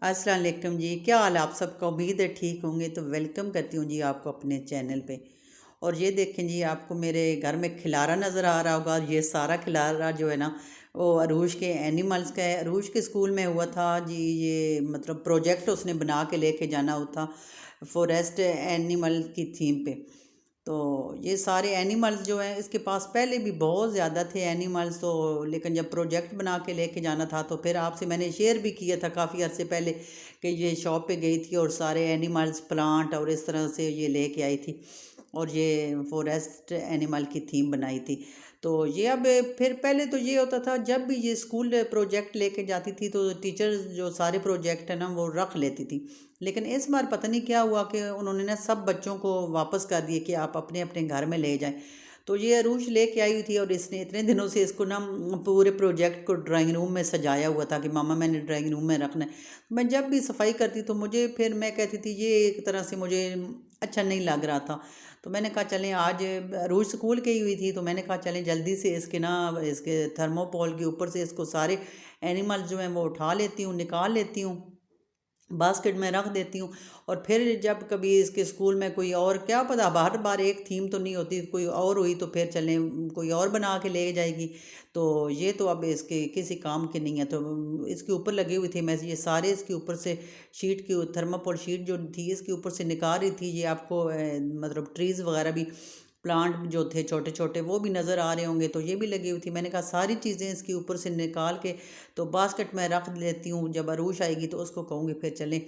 अस्सलाम वालेकुम जी। क्या हाल है आप सबका? उम्मीद है ठीक होंगे। तो वेलकम करती हूँ जी आपको अपने चैनल पे। और ये देखें जी, आपको मेरे घर में खिलारा नज़र आ रहा होगा। ये सारा खिलारा जो है ना, वो अरूश के एनिमल्स का है। अरूश के स्कूल में हुआ था जी, ये मतलब प्रोजेक्ट उसने बना के लेके जाना होता फॉरेस्ट एनिमल की थीम पे। तो ये सारे एनिमल्स जो हैं, इसके पास पहले भी बहुत ज़्यादा थे एनिमल्स। तो लेकिन जब प्रोजेक्ट बना के लेके जाना था तो फिर आपसे मैंने शेयर भी किया था काफ़ी अर्से पहले कि ये शॉप पे गई थी और सारे एनिमल्स, प्लांट और इस तरह से ये लेके आई थी और ये फॉरेस्ट एनिमल की थीम बनाई थी। तो ये अब फिर पहले तो ये होता था, जब भी ये स्कूल प्रोजेक्ट लेके जाती थी तो टीचर्स जो सारे प्रोजेक्ट है ना वो रख लेती थी। लेकिन इस बार पता नहीं क्या हुआ कि उन्होंने ना सब बच्चों को वापस कर दिए कि आप अपने अपने घर में ले जाएं। तो ये अरूज लेके आई हुई थी और इसने इतने दिनों से इसको ना पूरे प्रोजेक्ट को ड्राइंग रूम में सजाया हुआ था कि मामा मैंने ड्राइंग रूम में रखना है। मैं जब भी सफाई करती तो मुझे फिर मैं कहती थी ये एक तरह से मुझे अच्छा नहीं लग रहा था। तो मैंने कहा चलें, आज रोज़ स्कूल गई हुई थी तो मैंने कहा चलें जल्दी से इसके ना इसके थर्मोपोल के ऊपर से इसको सारे एनिमल्स जो हैं वो उठा लेती हूँ, निकाल लेती हूँ, बास्केट में रख देती हूँ। और फिर जब कभी इसके स्कूल में कोई और, क्या पता हर बार एक थीम तो नहीं होती, कोई और हुई तो फिर चलें कोई और बना के ले जाएगी। तो ये तो अब इसके किसी काम के नहीं है। तो इसके ऊपर लगी हुई थी, मैं ये सारे इसके ऊपर से शीट की थर्माकोल शीट जो थी इसके ऊपर से निकाल रही थी। ये आपको मतलब ट्रीज़ वगैरह भी, प्लांट जो थे छोटे छोटे वो भी नज़र आ रहे होंगे। तो ये भी लगी हुई थी। मैंने कहा सारी चीज़ें इसके ऊपर से निकाल के तो बास्केट में रख लेती हूँ। जब अरूश आएगी तो उसको कहूँगी फिर चलें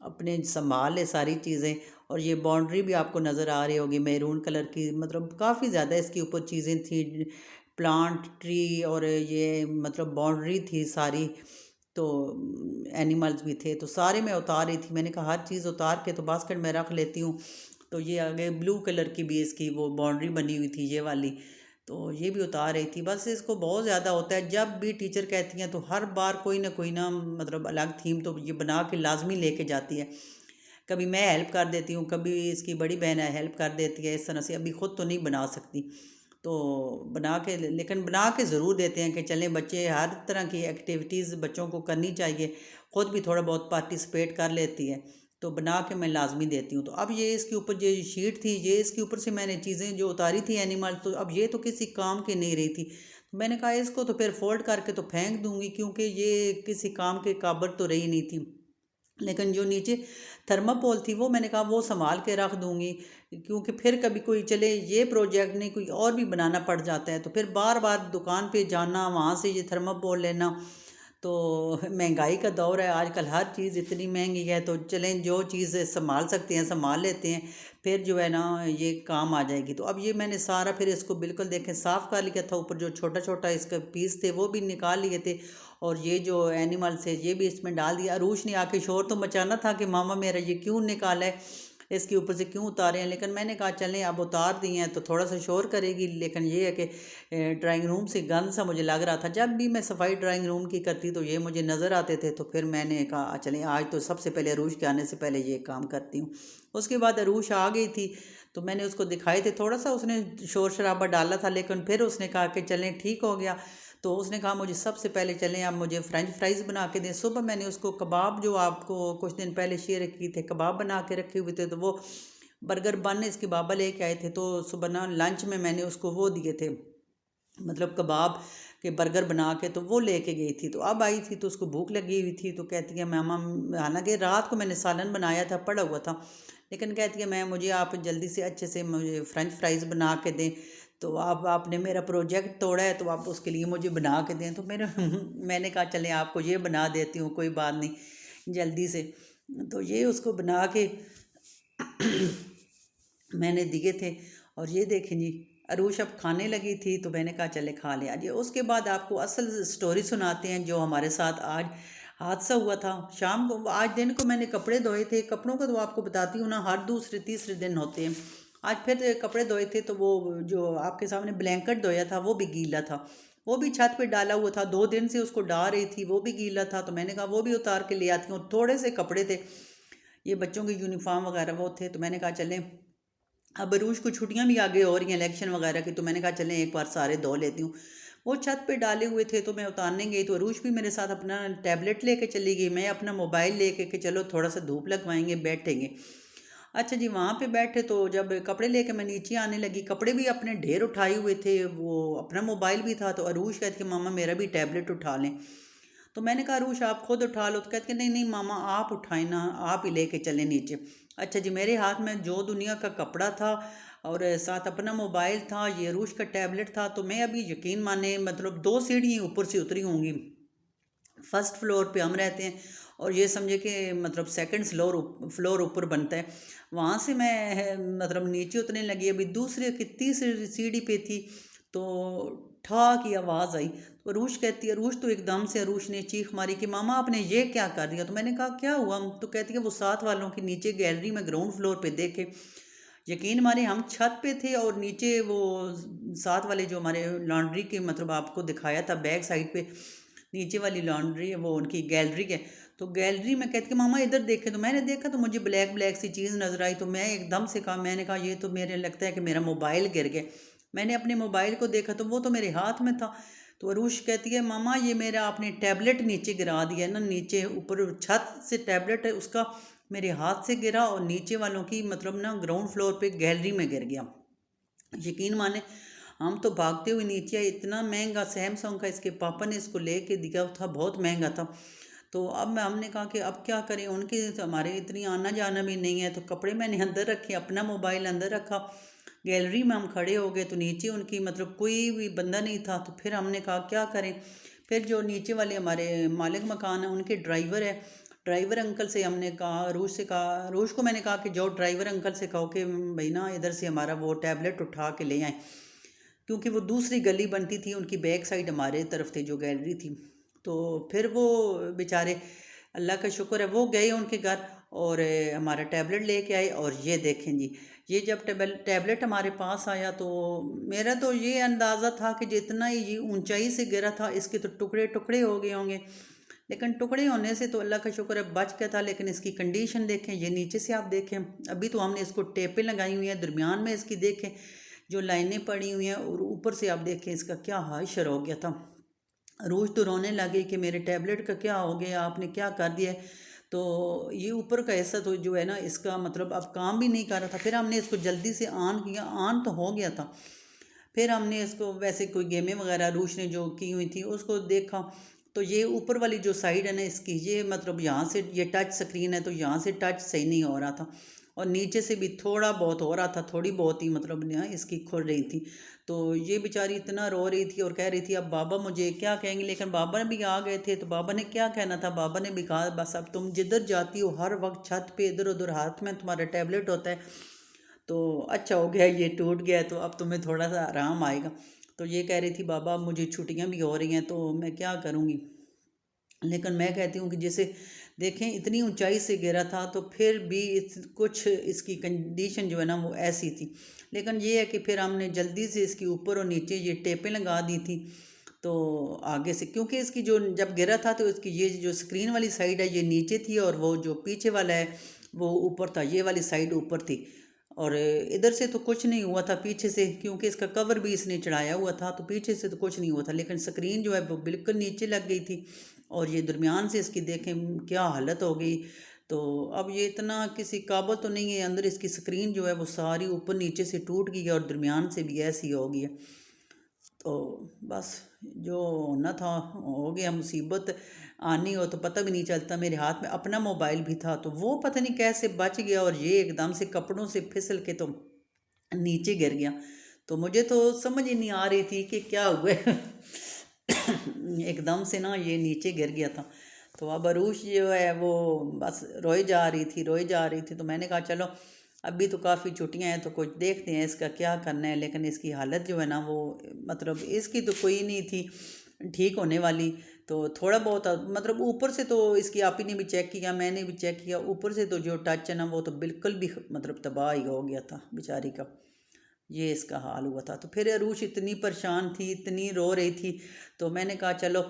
अपने संभाल ले सारी चीज़ें। और ये बाउंड्री भी आपको नज़र आ रही होगी मैरून कलर की, मतलब काफ़ी ज़्यादा इसके ऊपर चीज़ें थी, प्लांट, ट्री, और ये मतलब बाउंड्री थी सारी। तो एनिमल्स भी थे तो सारे मैं उतार रही थी। मैंने कहा हर चीज़ उतार के तो बास्केट में रख लेती हूँ। तो ये आगे ब्लू कलर की भी इसकी वो बाउंड्री बनी हुई थी ये वाली, तो ये भी उतार रही थी। बस इसको बहुत ज़्यादा होता है, जब भी टीचर कहती हैं तो हर बार कोई ना मतलब अलग थीम तो ये बना के लाजमी लेके जाती है। कभी मैं हेल्प कर देती हूँ, कभी इसकी बड़ी बहन है हेल्प कर देती है, इस तरह से। अभी ख़ुद तो नहीं बना सकती तो बना के, लेकिन बना के ज़रूर देते हैं कि चलें बच्चे, हर तरह की एक्टिविटीज़ बच्चों को करनी चाहिए। ख़ुद भी थोड़ा बहुत पार्टिसिपेट कर लेती है तो बना के मैं लाजमी देती हूँ। तो अब ये इसके ऊपर जो शीट थी, ये इसके ऊपर से मैंने चीज़ें जो उतारी थी एनिमल, तो अब ये तो किसी काम की नहीं रही थी। तो मैंने कहा इसको तो फिर फोल्ड करके तो फेंक दूंगी, क्योंकि ये किसी काम के काबिल तो रही नहीं थी। लेकिन जो नीचे थर्माकोल थी वो मैंने कहा वो संभाल के रख दूंगी, क्योंकि फिर कभी कोई चले ये प्रोजेक्ट नहीं कोई और भी बनाना पड़ जाता है तो फिर बार बार दुकान पे जाना, वहाँ से ये थर्माकोल लेना। तो महंगाई का दौर है आजकल, हर चीज़ इतनी महंगी है। तो चलें जो चीज़ संभाल सकते हैं संभाल लेते हैं, फिर जो है ना ये काम आ जाएगी। तो अब ये मैंने सारा फिर इसको बिल्कुल देखें साफ़ कर लिया था। ऊपर जो छोटा छोटा इसका पीस थे वो भी निकाल लिए थे और ये जो एनिमल्स है ये भी इसमें डाल दिया। अरूश ने आके शोर तो मचाना था कि मामा मेरा ये क्यों निकाला है, इसके ऊपर से क्यों उतारे हैं। लेकिन मैंने कहा चलें अब उतार दिए हैं तो थोड़ा सा शोर करेगी। लेकिन ये है कि ड्राइंग रूम से गंद सा मुझे लग रहा था। जब भी मैं सफाई ड्राइंग रूम की करती तो ये मुझे नज़र आते थे। तो फिर मैंने कहा चलें आज तो सबसे पहले अरूश के आने से पहले ये काम करती हूँ। उसके बाद अरूश आ गई थी तो मैंने उसको दिखाए थे, थोड़ा सा उसने शोर शराबा डाला था, लेकिन फिर उसने कहा कि चलें ठीक हो गया। तो उसने कहा मुझे सबसे पहले चलें आप मुझे फ्रेंच फ्राइज़ बना के दें। सुबह मैंने उसको कबाब, जो आपको कुछ दिन पहले शेयर किए थे, कबाब बना के रखे हुए थे, तो वो बर्गर बन इसके बाबा लेके आए थे। तो सुबह ना लंच में मैंने उसको वो दिए थे, मतलब कबाब के बर्गर बना के, तो वो लेके गई थी। तो अब आई थी तो उसको भूख लगी हुई थी तो कहती है मामा, हालांकि रात को मैंने सालन बनाया था पड़ा हुआ था, लेकिन कहती है मैं मुझे आप जल्दी से अच्छे से मुझे फ़्रेंच फ्राइज़ बना के दें। तो आप आपने मेरा प्रोजेक्ट तोड़ा है तो आप उसके लिए मुझे बना के दें। तो मेरे मैंने कहा चलें आपको ये बना देती हूँ, कोई बात नहीं जल्दी से। तो ये उसको बना के मैंने दिए थे। और ये देखें जी, अरूश अब खाने लगी थी तो मैंने कहा चले खा ले। आज उसके बाद आपको असल स्टोरी सुनाते हैं जो हमारे साथ आज हादसा हुआ था। शाम को, आज दिन को मैंने कपड़े धोए थे। कपड़ों का तो आपको बताती हूँ ना, हर दूसरे तीसरे दिन होते हैं। आज फिर कपड़े धोए थे तो वो जो आपके सामने ब्लैंकेट धोया था वो भी गीला था, वो भी छत पे डाला हुआ था। 2 दिन से उसको डाल रही थी, वो भी गीला था। तो मैंने कहा वो भी उतार के ले आती हूँ। थोड़े से कपड़े थे, ये बच्चों के यूनिफॉर्म वगैरह वो थे। तो मैंने कहा चलें, अब अरूज को छुट्टियां भी आगे हो रही हैं इलेक्शन वगैरह की, तो मैंने कहा चलें एक बार सारे धो लेती हूँ। वो छत पे डाले हुए थे तो मैं उतारने गई तो अरूश भी मेरे साथ अपना टैबलेट लेके चली गई, मैं अपना मोबाइल लेके कि चलो थोड़ा सा धूप लगवाएंगे बैठेंगे। अच्छा जी, वहाँ पे बैठे तो जब कपड़े लेके मैं नीचे आने लगी, कपड़े भी अपने ढेर उठाए हुए थे, वो अपना मोबाइल भी था, तो अरूश कहती कि मामा मेरा भी टैबलेट उठा लें। तो मैंने कहा अरूश आप खुद उठा लो, तो कहते कि नहीं नहीं मामा आप उठाएं ना, आप ही लेके चलें नीचे। अच्छा जी, मेरे हाथ में जो दुनिया का कपड़ा था और साथ अपना मोबाइल था, ये अरूश का टैबलेट था, तो मैं अभी यकीन माने मतलब 2 सीढ़ी ऊपर से उतरी होंगी। फर्स्ट फ्लोर पे हम रहते हैं और ये समझे कि मतलब सेकंड फ्लोर ऊपर बनता है। वहाँ से मैं मतलब नीचे उतरने लगी, अभी दूसरे की तीसरी सीढ़ी पे थी तो ठा की आवाज़ आई। तो अरूश कहती है, अरूश तो एकदम से अरूश ने चीख मारी कि मामा आपने ये क्या कर दिया। तो मैंने कहा क्या हुआ। तो कहती है वो साथ वालों की नीचे गैलरी में ग्राउंड फ्लोर पे देखे, यकीन माने हम छत पे थे और नीचे वो साथ वाले जो हमारे लॉन्ड्री के मतलब आपको दिखाया था बैक साइड पे नीचे वाली लॉन्ड्री है, वो उनकी गैलरी है। तो गैलरी में कहती कि मामा इधर देखे, तो मैंने देखा तो मुझे ब्लैक ब्लैक सी चीज़ नज़र आई, तो मैं एकदम से कहा, मैंने कहा ये तो मेरे लगता है कि मेरा मोबाइल गिर गया। मैंने अपने मोबाइल को देखा तो वो तो मेरे हाथ में था। तो अरूश कहती है मामा ये मेरा आपने टैबलेट नीचे गिरा दिया ना, नीचे ऊपर छत से टैबलेट है उसका मेरे हाथ से गिरा और नीचे वालों की मतलब ना ग्राउंड फ्लोर पे गैलरी में गिर गया। यकीन माने हम तो भागते हुए नीचे आए, इतना महंगा सैमसंग का इसके पापा ने इसको लेके दिया था, बहुत महंगा था। तो अब मैं हमने कहा कि अब क्या करें, उनके तो हमारे इतनी आना जाना भी नहीं है, तो कपड़े मैंने अंदर रखे, अपना मोबाइल अंदर रखा। गैलरी में हम खड़े हो गए तो नीचे उनकी मतलब कोई भी बंदा नहीं था, तो फिर हमने कहा क्या करें। फिर जो नीचे वाले हमारे मालिक मकान है उनके ड्राइवर है, ड्राइवर अंकल से हमने कहा, रूस से कहा, रूस को मैंने कहा कि जाओ ड्राइवर अंकल से कहो कि भाई ना इधर से हमारा वो टैबलेट उठा के ले आए, क्योंकि वो दूसरी गली बनती थी उनकी बैक साइड हमारे तरफ थी जो गैलरी थी। तो फिर वो बेचारे अल्लाह का शुक्र है वो गए उनके घर और हमारा टैबलेट लेके आए। और ये देखें जी, ये जब टैबलेट हमारे पास आया तो मेरा तो ये अंदाज़ा था कि जितना ही ये ऊंचाई से गिरा था इसके तो टुकड़े टुकड़े हो गए होंगे, लेकिन टुकड़े होने से तो अल्लाह का शुक्र है बच गया था। लेकिन इसकी कंडीशन देखें, ये नीचे से आप देखें, अभी तो हमने इसको टेपें लगाई हुई हैं, दरमियान में इसकी देखें जो लाइनें पड़ी हुई हैं, और ऊपर से आप देखें इसका क्या हाशर हो गया था। रोज़ तो रोने लगे कि मेरे टैबलेट का क्या हो गया, आपने क्या कर दिया है। तो ये ऊपर का ऐसा तो जो है ना इसका मतलब अब काम भी नहीं कर रहा था। फिर हमने इसको जल्दी से ऑन किया, ऑन तो हो गया था। फिर हमने इसको वैसे कोई गेमें वगैरह रूश ने जो की हुई थी उसको देखा, तो ये ऊपर वाली जो साइड है ना इसकी, ये मतलब यहाँ से ये टच स्क्रीन है तो यहाँ से टच सही नहीं हो रहा था, और नीचे से भी थोड़ा बहुत हो रहा था, थोड़ी बहुत ही मतलब ना इसकी खुल रही थी। तो ये बेचारी इतना रो रही थी और कह रही थी अब बाबा मुझे क्या कहेंगे, लेकिन बाबा भी आ गए थे तो बाबा ने क्या कहना था, बाबा ने भी कहा बस अब तुम जिधर जाती हो हर वक्त छत पे इधर उधर हाथ में तुम्हारा टैबलेट होता है, तो अच्छा हो गया ये टूट गया तो अब तुम्हें थोड़ा सा आराम आएगा। तो ये कह रही थी बाबा अब मुझे छुट्टियां भी हो रही हैं तो मैं क्या करूँगी। लेकिन मैं कहती हूँ कि जैसे देखें इतनी ऊंचाई से गिरा था तो फिर भी कुछ इसकी कंडीशन जो है ना वो ऐसी थी। लेकिन ये है कि फिर हमने जल्दी से इसके ऊपर और नीचे ये टेपें लगा दी थी। तो आगे से क्योंकि इसकी जो जब गिरा था तो इसकी ये जो स्क्रीन वाली साइड है ये नीचे थी और वो जो पीछे वाला है वो ऊपर था, ये वाली साइड ऊपर थी। और इधर से तो कुछ नहीं हुआ था पीछे से, क्योंकि इसका कवर भी इसने चढ़ाया हुआ था तो पीछे से तो कुछ नहीं हुआ था, लेकिन स्क्रीन जो है वो बिल्कुल नीचे लग गई थी और ये दरमियान से इसकी देखें क्या हालत हो गई। तो अब ये इतना किसी काबल तो नहीं है, अंदर इसकी स्क्रीन जो है वो सारी ऊपर नीचे से टूट गई है और दरमियान से भी ऐसी हो गई है। तो बस जो होना था हो गया, मुसीबत आनी हो तो पता भी नहीं चलता। मेरे हाथ में अपना मोबाइल भी था तो वो पता नहीं कैसे बच गया और ये एकदम से कपड़ों से फिसल के तो नीचे गिर गया। तो मुझे तो समझ ही नहीं आ रही थी कि क्या हुआ है। एकदम से ना ये नीचे गिर गया था। तो अब अरूश जो है वो बस रोई जा रही थी रोई जा रही थी, तो मैंने कहा चलो अभी तो काफ़ी छुट्टियां हैं तो कुछ देखते हैं इसका क्या करना है। लेकिन इसकी हालत जो है ना वो मतलब इसकी तो कोई नहीं थी ठीक होने वाली। तो थोड़ा बहुत मतलब ऊपर से तो इसकी आप ही ने भी चेक किया, मैंने भी चेक किया, ऊपर से तो जो टच है ना वो तो बिल्कुल भी मतलब तबाह ही हो गया था बेचारी का। ये इसका हाल हुआ था। तो फिर अरूश इतनी परेशान थी, इतनी रो रही थी, तो मैंने कहा चलो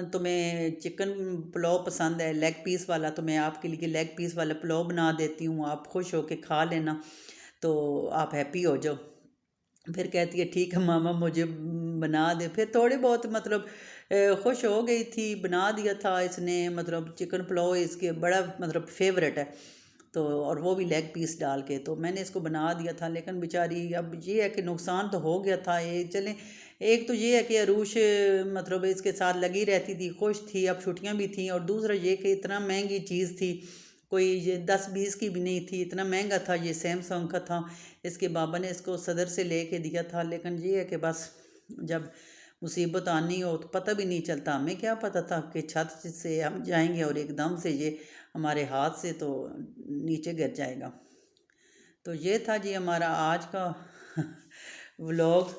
तुम्हें चिकन पुलाव पसंद है लेग पीस वाला, तो मैं आपके लिए लेग पीस वाला पुलाव बना देती हूँ, आप खुश हो के खा लेना, तो आप हैप्पी हो जाओ। फिर कहती है ठीक है मामा मुझे बना दे। फिर थोड़े बहुत मतलब खुश हो गई थी, बना दिया था इसने। मतलब चिकन पुलाव इसके बड़ा मतलब फेवरेट है, तो और वो भी लेग पीस डाल के, तो मैंने इसको बना दिया था। लेकिन बेचारी अब ये है कि नुकसान तो हो गया था। ये चलें, एक तो ये है कि अरूश मतलब इसके साथ लगी रहती थी, खुश थी, अब छुट्टियां भी थी। और दूसरा ये कि इतना महंगी चीज़ थी, कोई ये 10-20 की भी नहीं थी, इतना महंगा था। ये सैमसंग का था, इसके बाबा ने इसको सदर से लेके दिया था। लेकिन ये है कि बस जब मुसीबत आनी हो तो पता भी नहीं चलता। हमें क्या पता था कि छत से हम जाएंगे और एकदम से ये हमारे हाथ से तो नीचे गिर जाएगा। तो ये था जी हमारा आज का व्लॉग।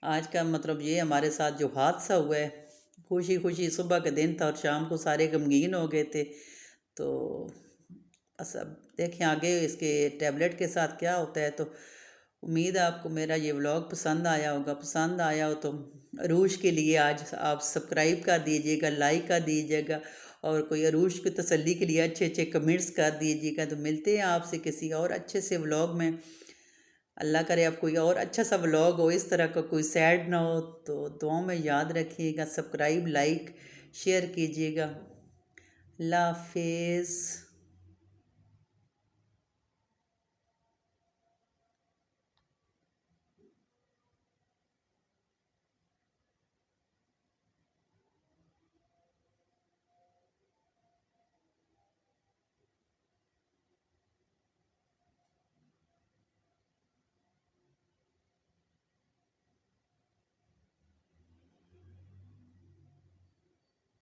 आज का मतलब ये हमारे साथ जो हादसा हुआ है, खुशी खुशी सुबह का दिन था और शाम को सारे गमगीन हो गए थे। तो बस अब देखें आगे इसके टैबलेट के साथ क्या होता है। तो उम्मीद है आपको मेरा ये व्लॉग पसंद आया होगा। पसंद आया हो तो अरूश के लिए आज आप सब्सक्राइब कर दीजिएगा, लाइक कर दीजिएगा, और कोई अरूश की तसल्ली के लिए अच्छे अच्छे कमेंट्स कर दीजिएगा। तो मिलते हैं आपसे किसी और अच्छे से व्लॉग में। अल्लाह करे आप कोई और अच्छा सा व्लॉग हो, इस तरह का कोई सैड ना हो। तो दुआओं में याद रखिएगा, सब्सक्राइब लाइक शेयर कीजिएगा। अल्लाह हाफिज़।